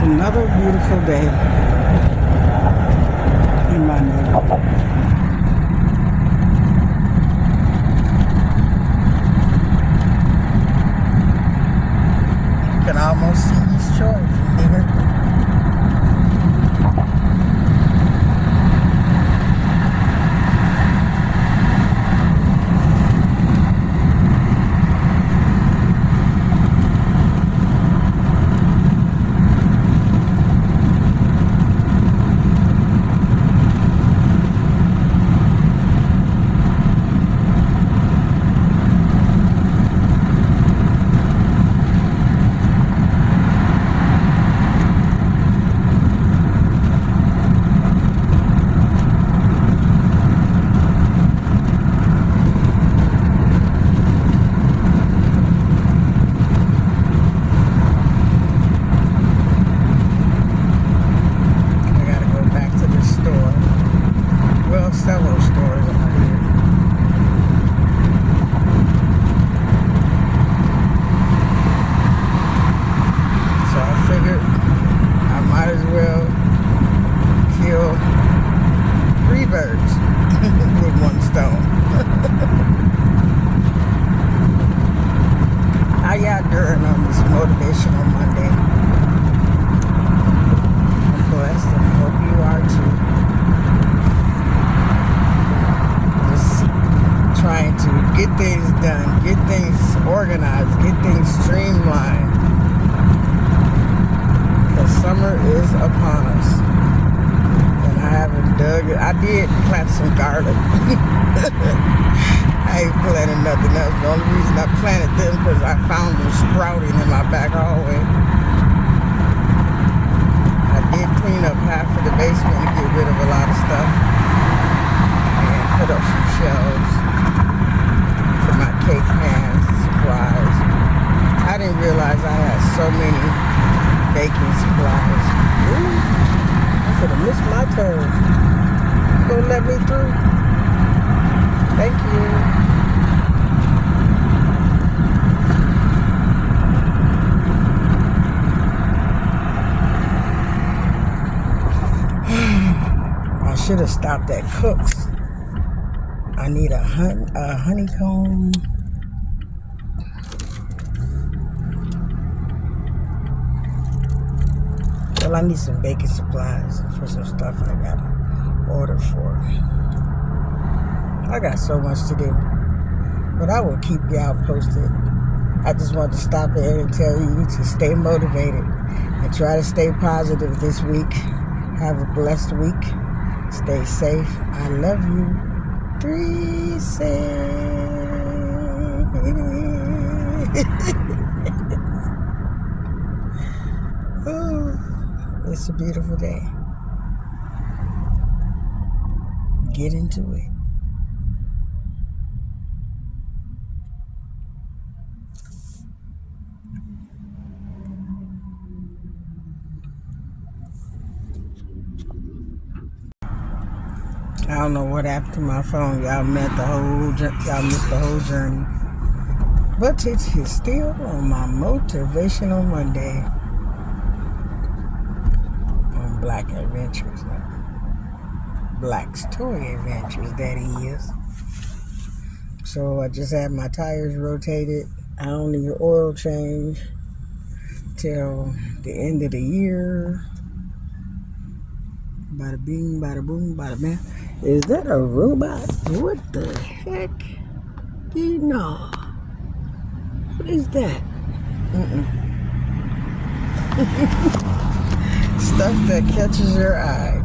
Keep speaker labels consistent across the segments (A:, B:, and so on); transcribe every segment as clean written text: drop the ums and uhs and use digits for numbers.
A: another beautiful day in my neighborhood. You can almost see East Troy from here. Several stores out here. So I figured I might as well kill 3 birds with 1 stone. How y'all doing on this motivational Monday? I'm blessed and I hope you are too. Trying to get things done, get things organized, get things streamlined. Because summer is upon us. And I haven't dug it. I did plant some garlic. I ain't planted nothing else. The only reason I planted them because I found them sprouting in my back hallway. I did clean up half of the basement to get rid of a lot of stuff. And put up some shelves. My cake pans and supplies. I didn't realize I had so many baking supplies. Ooh, I could have missed my turn. You gonna let me through? Thank you. I should have stopped at Cook's. I need a honeycomb. Well, I need some baking supplies for some stuff I gotta order for. I got so much to do, but I will keep y'all posted. I just want to stop in and tell you to stay motivated and try to stay positive this week. Have a blessed week. Stay safe. I love you. Threee Oh, it's a beautiful day. Get into it. I don't know what happened to my phone. Y'all missed the whole journey. But it is still on my motivational Monday on Black Adventures now. Black's Toy Adventures, that is. So I just had my tires rotated. I don't need an oil change till the end of the year. Bada bing, bada boom, bada bam. Is that a robot? What the heck? You know. What is that? Stuff that catches your eye.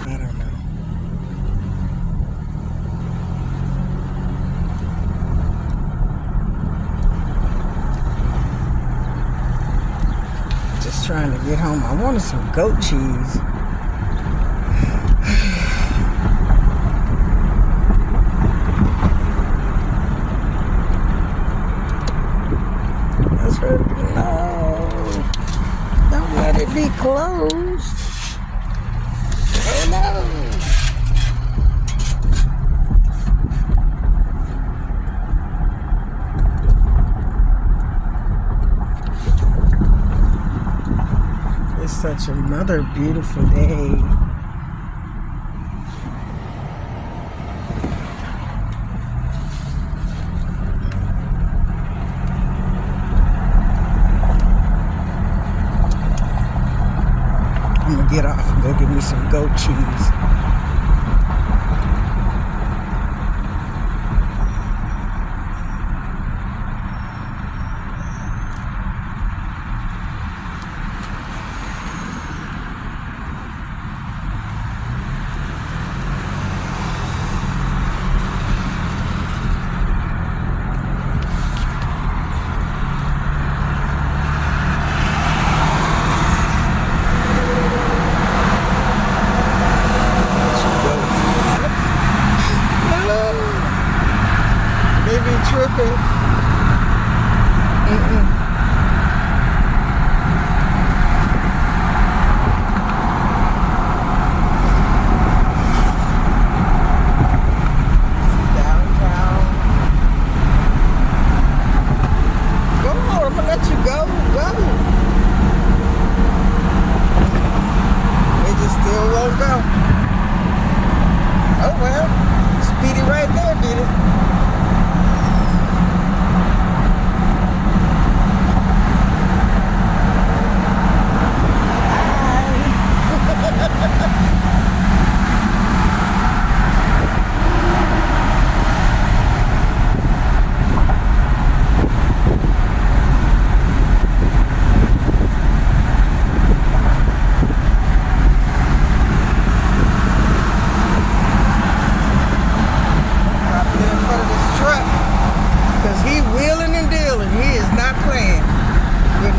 A: I don't know. Just trying to get home. I wanted some goat cheese. No, don't let it be closed. Oh no. such another beautiful day. I'm gonna get off and go get me some goat cheese. Tripping. Downtown. Go on, I'm gonna let you go. Go. They just still won't go. Oh well. Speedy right there, did it?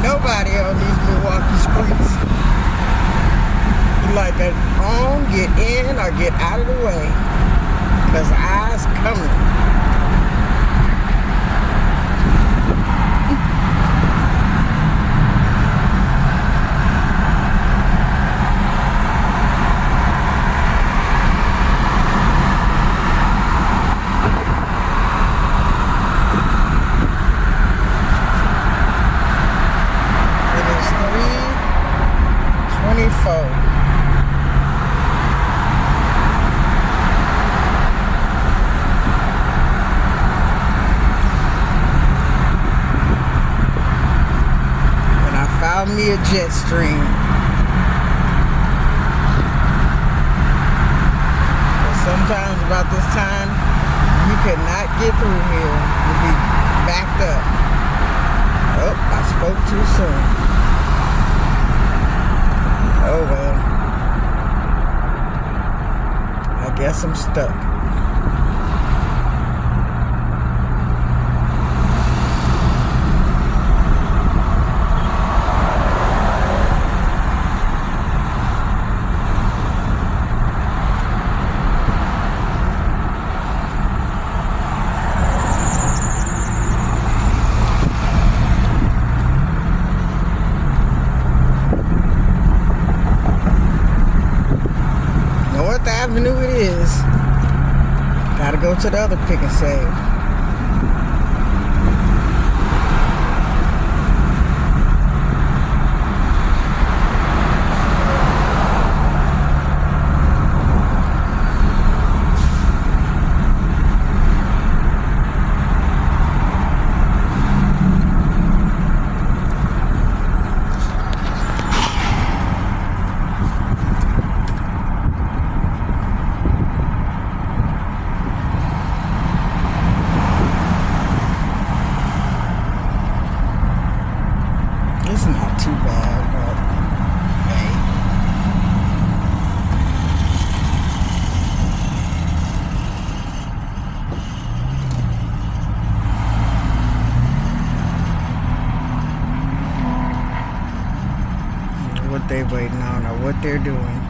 A: Nobody on these Milwaukee streets. You like that on, get in, or get out of the way. Cause I's coming. Me a jet stream. But sometimes about this time you cannot get through here. You'll be backed up. Oh, I spoke too soon. Oh well. I guess I'm stuck. Avenue it is. Gotta go to the other Pick and Save. It's not too bad, but hey. What they waiting on or what they're doing.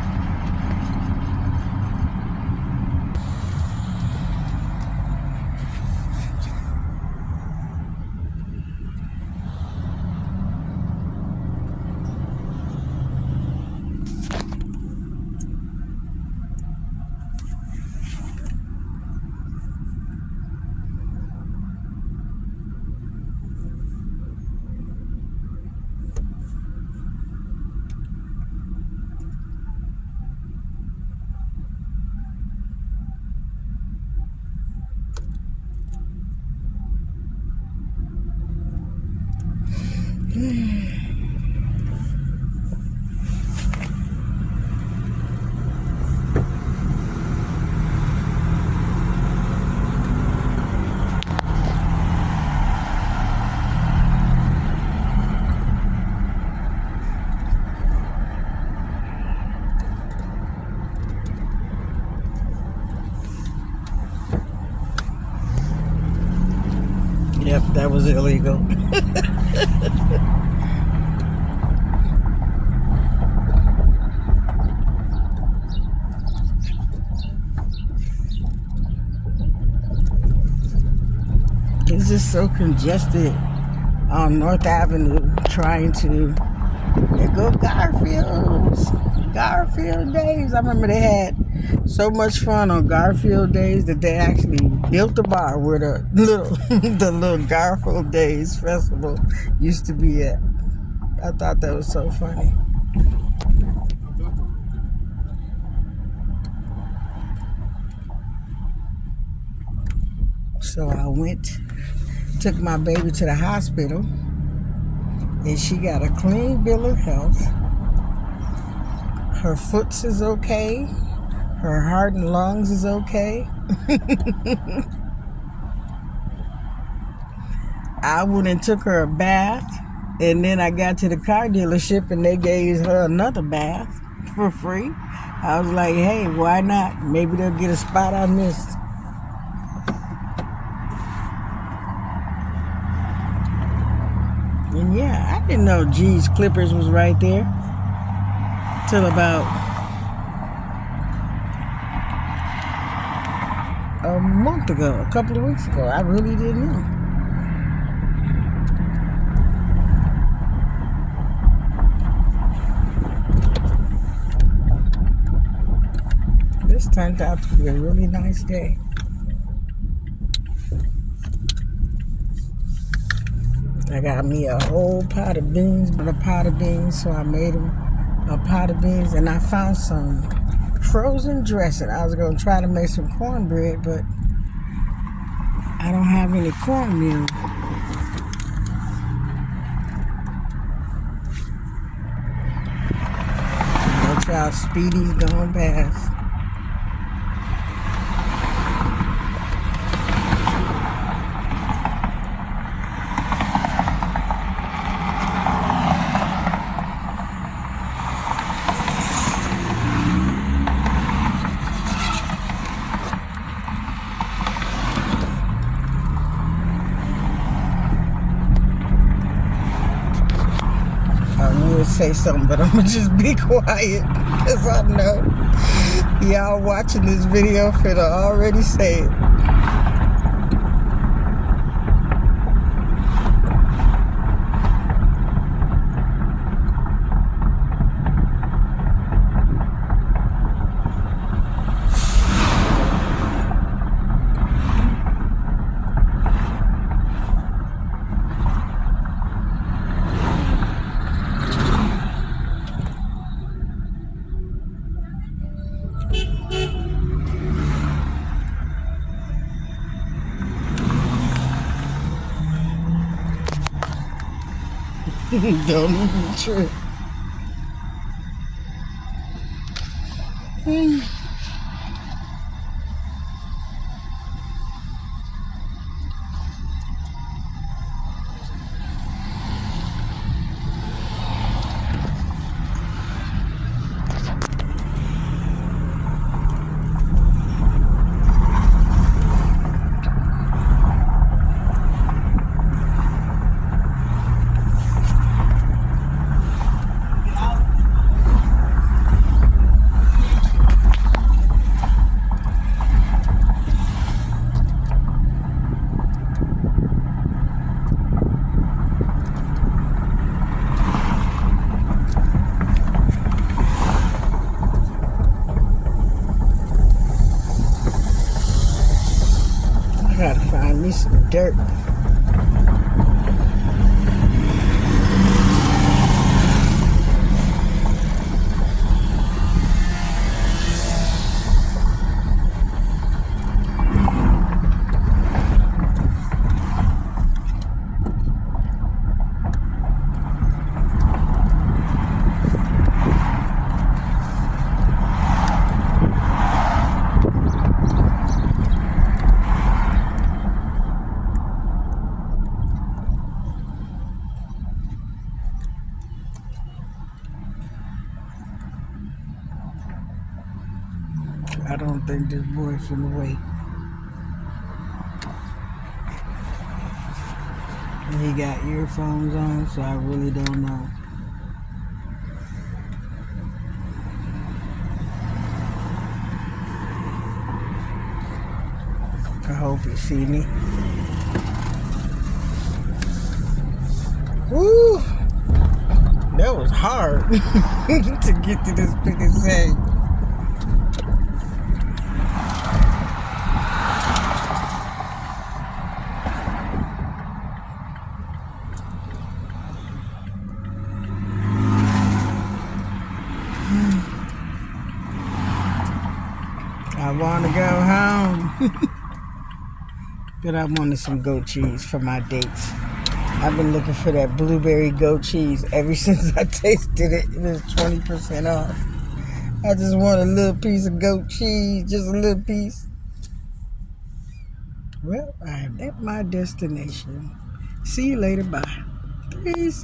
A: Yep, that was illegal. It's just so congested on North Avenue trying to go Garfield days. I remember they had so much fun on Garfield days that they actually built a bar where the little Garfield Days festival used to be at. I thought that was so funny. So I took my baby to the hospital, and she got a clean bill of health. Her foots is okay. Her heart and lungs is okay. I went and took her a bath, and then I got to the car dealership and they gave her another bath for free. I was like, hey, why not? Maybe they'll get a spot I missed. And yeah, I didn't know G's Clippers was right there till about a month ago, a couple of weeks ago. I really didn't know. This turned out to be a really nice day. I got me a whole pot of beans, so I made them a pot of beans, and I found some frozen dressing. I was going to try to make some cornbread, but I don't have any cornmeal. Watch out, Speedy's going past. Say something, but I'm gonna just be quiet because I know y'all watching this video finna already say it. Don't even trip. I gotta find me some dirt. I don't think this boy finna wait. And he got earphones on, so I really don't know. I hope you see me. Woo! That was hard to get to this freaking thing. I want to go home. But I wanted some goat cheese for my dates. I've been looking for that blueberry goat cheese ever since I tasted it. It was 20% off. I just want a little piece of goat cheese, just a little piece. Well, I'm at my destination. See you later. Bye. Peace.